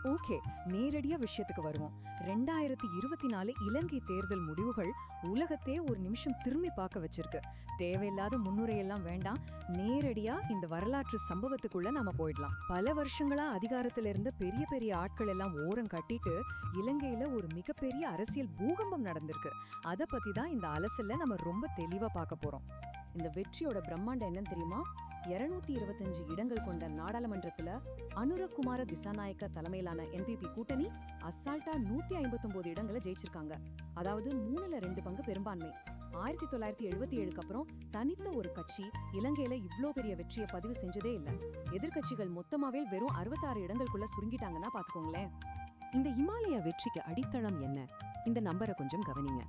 Okay, நேரடியா விஷயத்துக்கு வருவோம். 2024 இலங்கை தேர்தல் முடிவுகள் உலகத்தையே ஒரு நிமிஷம் திரும்பி பார்க்க வச்சிருக்கு. தேவையில்லாத முன்னுரையெல்லாம் வேண்டாம், நேரடியா இந்த வரலாற்று சம்பவத்துக்குள்ள நாம போயிடலாம். பல வருஷங்களா அதிகாரத்துல இருந்த பெரிய பெரிய ஆட்கள் எல்லாம் ஓரம் கட்டிட்டு இலங்கையில ஒரு மிகப்பெரிய அரசியல் பூகம்பம் நடந்திருக்கு. அத பத்தி தான் இந்த அலசல்ல நம்ம ரொம்ப தெளிவா பார்க்க போறோம். இந்த வெற்றியோட பிரம்மாண்டம் என்னன்னு தெரியுமா? 225 இடங்கள் கொண்ட நாடாளுமன்றத்துல அனுரகுமார திசாநாயக்க தலைமையிலான என்பிபி கூட்டணி அசால்ட்டா 159 இடங்களை ஜெயிச்சிருக்காங்க. அதாவது 3/2 பங்கு பெரும்பான்மை. 1977க்கு அப்புறம் தனித்த ஒரு கட்சி இலங்கையில இவ்ளோ பெரிய வெற்றியை பதிவு செஞ்சதே இல்ல. எதிர்கட்சிகள் மொத்தமாவே வெறும் 66 இடங்களுக்குள்ள சுருங்கிட்டாங்கன்னா பாத்துக்கோங்களேன். இந்த இமாலய வெற்றிக்கு அடித்தளம் என்ன? இந்த நம்பரை கொஞ்சம் கவனிங்க.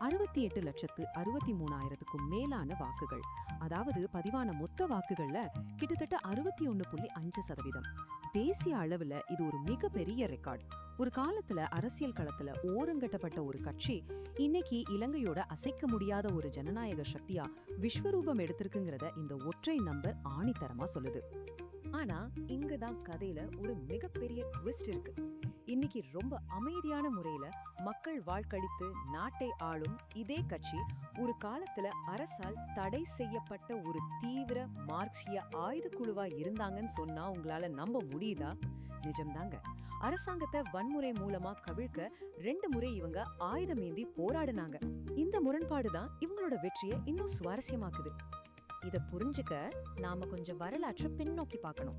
68,63,000க்கும் மேலான வாக்குகள். அதாவது பதிவான மொத்த வாக்குகள்ல கிட்டத்தட்ட 61.5%. தேசிய அளவுல இது ஒரு மிகப்பெரிய ரெக்கார்ட். ஒரு காலத்துல அரசியல் களத்துல ஓரங்கட்டப்பட்ட ஒரு கட்சி இன்னைக்கு இலங்கையோட அசைக்க முடியாத ஒரு ஜனநாயக சக்தியா விஸ்வரூபம் எடுத்திருக்குங்கிறத இந்த ஒற்றை நம்பர் ஆணித்தரமா சொல்லுது. ஆனா இங்கதான் கதையில ஒரு மிகப்பெரிய ட்விஸ்ட் இருக்கு. இன்னைக்கு ரொம்ப அமைதியான முறையில மக்கள் வாழ்க்கழித்து நாட்டை ஆளும் இதே கட்சி ஒரு காலத்துல அரசால் தடை செய்யப்பட்ட ஒரு தீவிர மார்க்சிய ஆயுத குழுவா இருந்தாங்கன்னு சொன்னா உங்களால நம்ப முடியுதா? நிஜம்தாங்க. அரசாங்கத்தை வன்முறை மூலமா கவிழ்க்க 2 முறை இவங்க ஆயுதமேந்தி போராடினாங்க. இந்த முரண்பாடுதான் இவங்களோட வெற்றியை இன்னும் சுவாரஸ்யமாக்குது. இத புரிஞ்சுக்க நாம கொஞ்சம் வரலாற்று பின்னோக்கி பார்க்கணும்.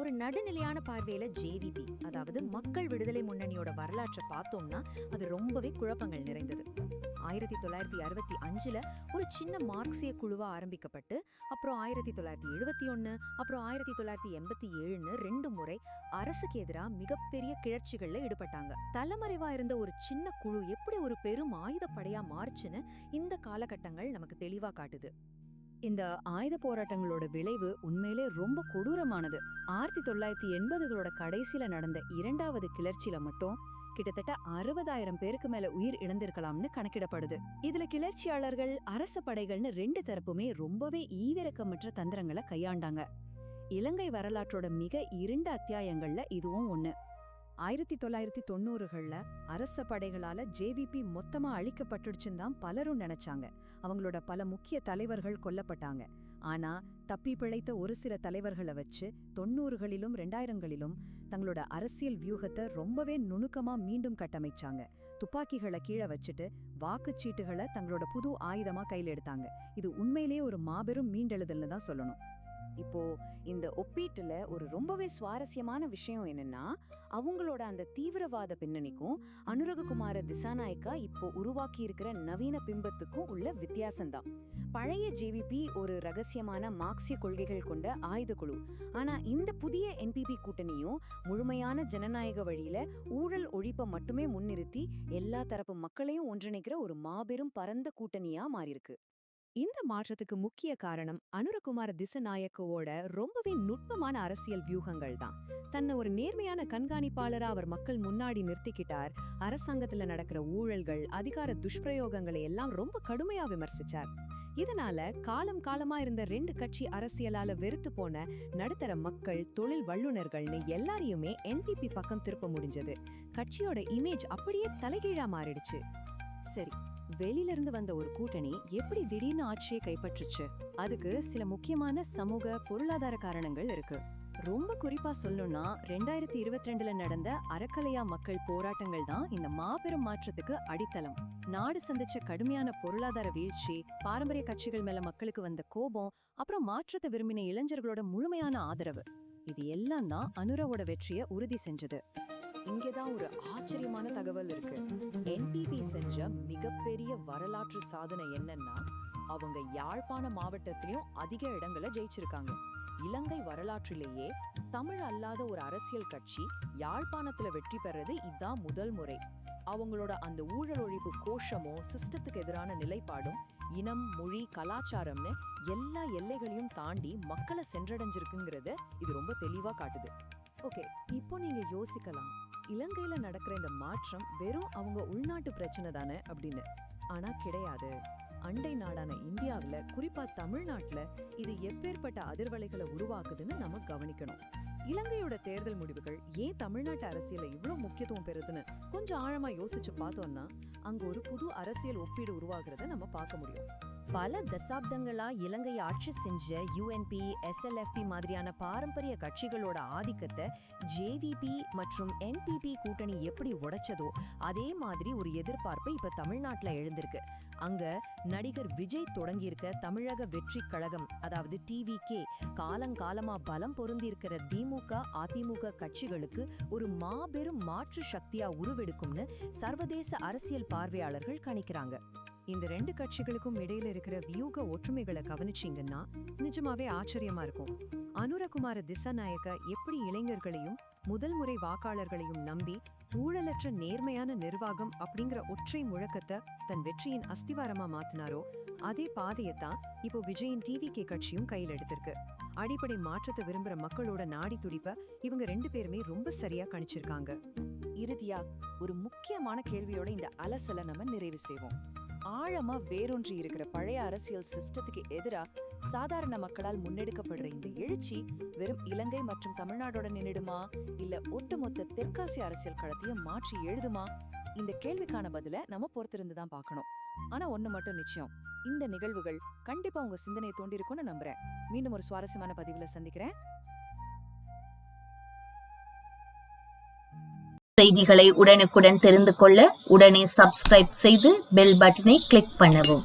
ஒரு நடுநிலையான பார்வையில ஜேவிபி, அதாவது மக்கள் விடுதலை முன்னணியோட வரலாற்றை பார்த்தோம்னா அது ரொம்பவே குழப்பங்கள் நிறைந்தது. 1965ல ஒரு சின்ன மார்க்சிய குழுவா ஆரம்பிக்கப்பட்டு அப்புறம் 1971 அப்புறம் 1987ன்னு 2 முறை அரசுக்கு எதிராக மிகப்பெரிய கிளர்ச்சிகள்ல ஈடுபட்டாங்க. தலைமறைவா இருந்த ஒரு சின்ன குழு எப்படி ஒரு பெரும் ஆயுதப்படையா மாறுச்சுன்னு இந்த காலகட்டங்கள் நமக்கு தெளிவா காட்டுது. இந்த ஆயுத போராட்டங்களோட விளைவு உண்மையிலே ரொம்ப கொடூரமானது. 1980களோட கடைசியில நடந்த 2வது கிளர்ச்சியில மட்டும் கிட்டத்தட்ட 60,000 பேருக்கு மேல உயிர் இழந்திருக்கலாம்னு கணக்கிடப்படுது. இதுல கிளர்ச்சியாளர்கள் அரச படைகள்னு 2 தரப்புமே ரொம்பவே ஈவிரக்கமற்ற தந்திரங்களை கையாண்டாங்க. இலங்கை வரலாற்றோட மிக இருண்ட அத்தியாயங்கள்ல இதுவும் ஒண்ணு. 1990கள்ல அரச படைகளால ஜேவிபி மொத்தமா அழிக்கப்பட்டுடுச்சுன்னு தான் பலரும் நினைச்சாங்க. அவங்களோட பல முக்கிய தலைவர்கள் கொல்லப்பட்டாங்க. ஆனா தப்பி பிழைத்த ஒரு சில தலைவர்களை வச்சு 90களிலும் 2000களிலும் தங்களோட அரசியல் வியூகத்தை ரொம்பவே நுணுக்கமா மீண்டும் கட்டமைச்சாங்க. துப்பாக்கிகளை கீழே வச்சுட்டு வாக்குச்சீட்டுகளை தங்களோட புது ஆயுதமா கையில் எடுத்தாங்க. இது உண்மையிலேயே ஒரு மாபெரும் மீண்டெழுதல்னு தான் சொல்லணும். இப்போ இந்த ஒப்பீட்டுல ஒரு ரொம்பவே சுவாரஸ்யமான விஷயம் என்னன்னா, அவங்களோட அந்த தீவிரவாத பின்னணிக்கும் அனுரகுமார திசாநாயக்கா இப்போ உருவாக்கி இருக்கிற நவீன பிம்பத்துக்கும் உள்ள வித்தியாசம்தான். பழைய ஜேவிபி ஒரு ரகசியமான மார்க்சிய கொள்கைகள் கொண்ட ஆயுத குழு. ஆனா இந்த புதிய என்பிபி கூட்டணியும் முழுமையான ஜனநாயக வழியில ஊழல் ஒழிப்பை மட்டுமே முன்னிறுத்தி எல்லா தரப்பு மக்களையும் ஒன்றிணைக்கிற ஒரு மாபெரும் பரந்த கூட்டணியா மாறியிருக்கு. இந்த மாற்றத்துக்கு முக்கிய காரணம் அனுரகுமார திசாநாயக்கவோட ரொம்பவே நுட்பமான அரசியல் வியூகங்கள் தான். தன்னை ஒரு நேர்மையான கண்காணிப்பாளரா அவர் மக்கள் முன்னாடி நிறுத்திக்கிட்டார். அரசாங்கத்துல நடக்கிற ஊழல்கள், அதிகார துஷ்பிரயோகங்களை எல்லாம் ரொம்ப கடுமையா விமர்சிச்சார். இதனால காலம் காலமா இருந்த 2 கட்சி அரசியலால வெறுத்து போன நடுத்தர மக்கள், தொழில் வல்லுநர்கள்னு எல்லாரையுமே என்பிபி பக்கம் திருப்ப முடிஞ்சது. கட்சியோட இமேஜ் அப்படியே தலைகீழா மாறிடுச்சு. சரி, வெளியில இருந்து வந்த ஒரு கூட்டணி எப்படி திடீர்னு ஆட்சியை கைப்பற்றுச்சு? அதுக்கு சில முக்கியமான சமூக பொருளாதார காரணங்கள் இருக்கு. ரொம்ப குறிப்பா சொல்லணும்னா 2022ல நடந்த அறக்கலையா மக்கள் போராட்டங்கள் தான் இந்த மாபெரும் மாற்றத்துக்கு அடித்தளம். நாடு சந்திச்ச கடுமையான பொருளாதார வீழ்ச்சி, பாரம்பரிய கட்சிகள் மேல மக்களுக்கு வந்த கோபம், அப்புறம் மாற்றத்தை விரும்பின இளைஞர்களோட முழுமையான ஆதரவு, இது எல்லாம் தான் அனுரவோட வெற்றியை உறுதி செஞ்சது. இங்கேதான் ஒரு ஆச்சரியமான தகவல் இருக்கு. என்பிபி செஞ்ச மிகப்பெரிய வரலாற்று சாதனை என்னன்னா, அவங்க யாழ்ப்பாண மாவட்டத்திலயும் அதிக இடங்களை ஜெயிச்சிருக்காங்க. இலங்கை வரலாற்றிலேயே தமிழ் அல்லாத ஒரு அரசியல் கட்சி யாழ்ப்பாணத்துல வெற்றி பெறது இதான் முதல் முறை. அவங்களோட அந்த ஊழல் ஒழிப்பு கோஷமும் சிஸ்டத்துக்கு எதிரான நிலைப்பாடும் இனம், மொழி, கலாச்சாரம்னு எல்லா எல்லைகளையும் தாண்டி மக்களை சென்றடைஞ்சிருக்குங்கிறத இது ரொம்ப தெளிவா காட்டுது. ஓகே, இப்போ நீங்க யோசிக்கலாம், இலங்கையில நடக்கிற இந்த மாற்றம் வெறும் அவங்க உள்நாட்டு பிரச்சனை தானே அப்படின்னு. ஆனா கிடையாது. அண்டை நாடான இந்தியாவில, குறிப்பா தமிழ்நாட்டுல இது எப்பேற்பட்ட அதிர்வலைகளை உருவாக்குதுன்னு நம்ம கவனிக்கணும். இலங்கையோட தேர்தல் முடிவுகள் ஏன் தமிழ்நாட்டு அரசியல இவ்வளவு முக்கியத்துவம் பெறுதுன்னு கொஞ்சம் ஆழமா யோசிச்சு பார்த்தோம்னா அங்க ஒரு புது அரசியல் ஒப்பீடு உருவாகிறத நம்ம பார்க்க முடியும். பல தசாப்தங்களா இலங்கையை ஆட்சி செஞ்ச யுஎன்பி, எஸ்எல்எஃப்பி மாதிரியான பாரம்பரிய கட்சிகளோட ஆதிக்கத்தை ஜேவிபி மற்றும் என்பிபி கூட்டணி எப்படி உடைச்சதோ அதே மாதிரி ஒரு எதிர்பார்ப்பு இப்ப தமிழ்நாட்டுல எழுந்திருக்கு. அங்க நடிகர் விஜய் தொடங்கியிருக்க தமிழக வெற்றி கழகம், அதாவது டிவிகே, காலங்காலமா பலம் பொருந்திருக்கிற திமுக, அதிமுக கட்சிகளுக்கு ஒரு மாபெரும் மாற்று சக்தியா உருவெடுக்கும்னு சர்வதேச அரசியல் பார்வையாளர்கள் கணிக்கிறாங்க. இந்த ரெண்டு கட்சிகளுக்கும் இடையில இருக்கிற வியூக ஒற்றுமைகளை கவனிச்சீங்கன்னா நிஜமாவே ஆச்சரியமா இருக்கும். அனுரகுமார திசாநாயக்க எப்படி இளைஞர்களையும் முதல் முறை வாக்காளர்களையும் நம்பி ஊழலற்ற நேர்மையான நிர்வாகம் அப்படிங்கிற ஒற்றை முழக்கத்தை தன் வெற்றியின் அஸ்திவாரமா மாத்தினாரோ அதே பாதையத்தான் இப்போ விஜயின் டிவிகே கட்சியும் கையில் எடுத்திருக்கு. அடிப்படை மாற்றத்தை விரும்புற மக்களோட நாடி துடிப்ப இவங்க ரெண்டு பேருமே ரொம்ப சரியா கணிச்சிருக்காங்க. இறுதியா ஒரு முக்கியமான கேள்வியோட இந்த அலசலை நம்ம நிறைவு செய்வோம். ஆழமா வேரூன்றி இருக்கிற பழைய அரசியல் சிஸ்டத்துக்கு எதிரா சாதாரண மக்களால் முன்னெடுக்கப்படுற இந்த எழுச்சி வெறும் இலங்கை மற்றும் தமிழ்நாடோட நின்னுடுமா, இல்ல ஒட்டுமொத்த தெற்காசிய அரசியல் களத்தையும் மாற்றி எழுதுமா? இந்த கேள்விக்கான பதில நம்ம பொறுத்திருந்துதான் பார்க்கணும். ஆனா ஒண்ணு மட்டும் நிச்சயம், இந்த நிகழ்வுகள் கண்டிப்பா உங்க சிந்தனையை தோண்டிருக்கும்னு நம்புறேன். மீண்டும் ஒரு சுவாரஸ்யமான பதிவுல சந்திக்கிறேன். செய்திகளை உடனுக்குடன் தெரிந்து கொள்ள உடனே சப்ஸ்கிரைப் செய்து பெல் பட்டனை கிளிக் பண்ணவும்.